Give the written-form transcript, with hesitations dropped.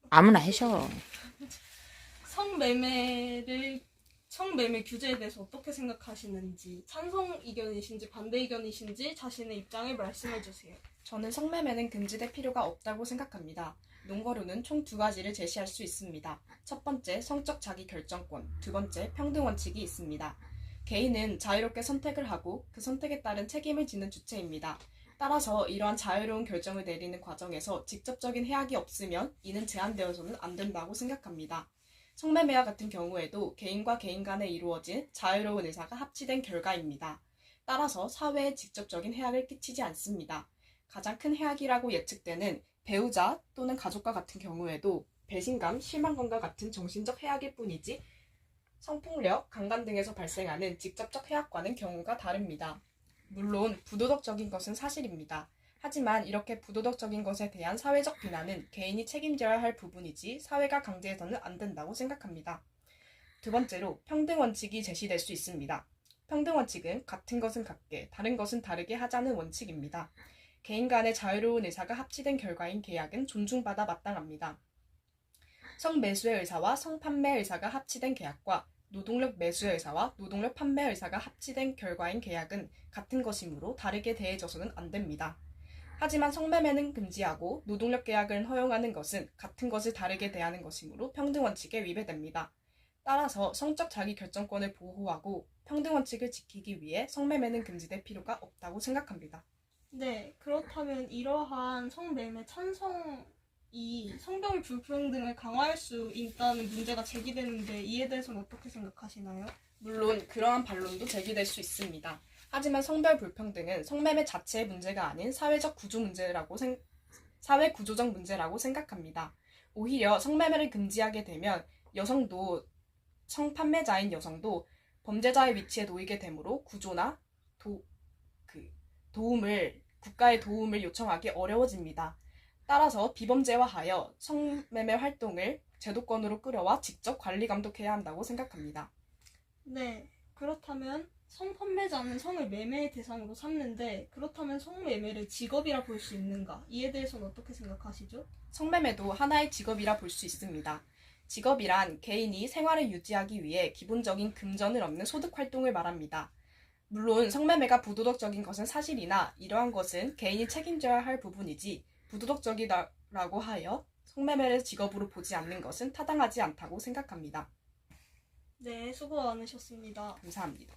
아무나 해셔. 성매매 규제에 대해서 어떻게 생각하시는지, 찬성 의견이신지 반대 의견이신지 자신의 입장을 말씀해 주세요. 저는 성매매는 금지될 필요가 없다고 생각합니다. 논거로는 총 두 가지를 제시할 수 있습니다. 첫 번째, 성적 자기결정권, 두 번째, 평등 원칙이 있습니다. 개인은 자유롭게 선택을 하고 그 선택에 따른 책임을 지는 주체입니다. 따라서 이러한 자유로운 결정을 내리는 과정에서 직접적인 해악이 없으면 이는 제한되어서는 안 된다고 생각합니다. 성매매와 같은 경우에도 개인과 개인 간에 이루어진 자유로운 의사가 합치된 결과입니다. 따라서 사회에 직접적인 해악을 끼치지 않습니다. 가장 큰 해악이라고 예측되는 배우자 또는 가족과 같은 경우에도 배신감, 실망감과 같은 정신적 해악일 뿐이지 성폭력, 강간 등에서 발생하는 직접적 해악과는 경우가 다릅니다. 물론 부도덕적인 것은 사실입니다. 하지만 이렇게 부도덕적인 것에 대한 사회적 비난은 개인이 책임져야 할 부분이지 사회가 강제해서는 안 된다고 생각합니다. 두 번째로 평등 원칙이 제시될 수 있습니다. 평등 원칙은 같은 것은 같게, 다른 것은 다르게 하자는 원칙입니다. 개인 간의 자유로운 의사가 합치된 결과인 계약은 존중받아 마땅합니다. 성매수의 의사와 성판매 의사가 합치된 계약과 노동력 매수의 의사와 노동력 판매 의사가 합치된 결과인 계약은 같은 것이므로 다르게 대해져서는 안 됩니다. 하지만 성매매는 금지하고 노동력 계약을 허용하는 것은 같은 것을 다르게 대하는 것이므로 평등 원칙에 위배됩니다. 따라서 성적 자기결정권을 보호하고 평등 원칙을 지키기 위해 성매매는 금지될 필요가 없다고 생각합니다. 네, 그렇다면 이러한 성매매 찬성이 성별 불평등을 강화할 수 있다는 문제가 제기되는데 이에 대해서는 어떻게 생각하시나요? 물론 그러한 반론도 제기될 수 있습니다. 하지만 성별 불평등은 성매매 자체의 문제가 아닌 사회 구조적 문제라고 생각합니다. 오히려 성매매를 금지하게 되면 여성도 성판매자인 여성도 범죄자의 위치에 놓이게 되므로 구조나 국가의 도움을 요청하기 어려워집니다. 따라서 비범죄화하여 성매매 활동을 제도권으로 끌어와 직접 관리 감독해야 한다고 생각합니다. 네, 그렇다면 성판매자는 성을 매매의 대상으로 삼는데 그렇다면 성매매를 직업이라 볼 수 있는가? 이에 대해서는 어떻게 생각하시죠? 성매매도 하나의 직업이라 볼 수 있습니다. 직업이란 개인이 생활을 유지하기 위해 기본적인 금전을 얻는 소득 활동을 말합니다. 물론 성매매가 부도덕적인 것은 사실이나 이러한 것은 개인이 책임져야 할 부분이지 부도덕적이라고 하여 성매매를 직업으로 보지 않는 것은 타당하지 않다고 생각합니다. 네, 수고 많으셨습니다. 감사합니다.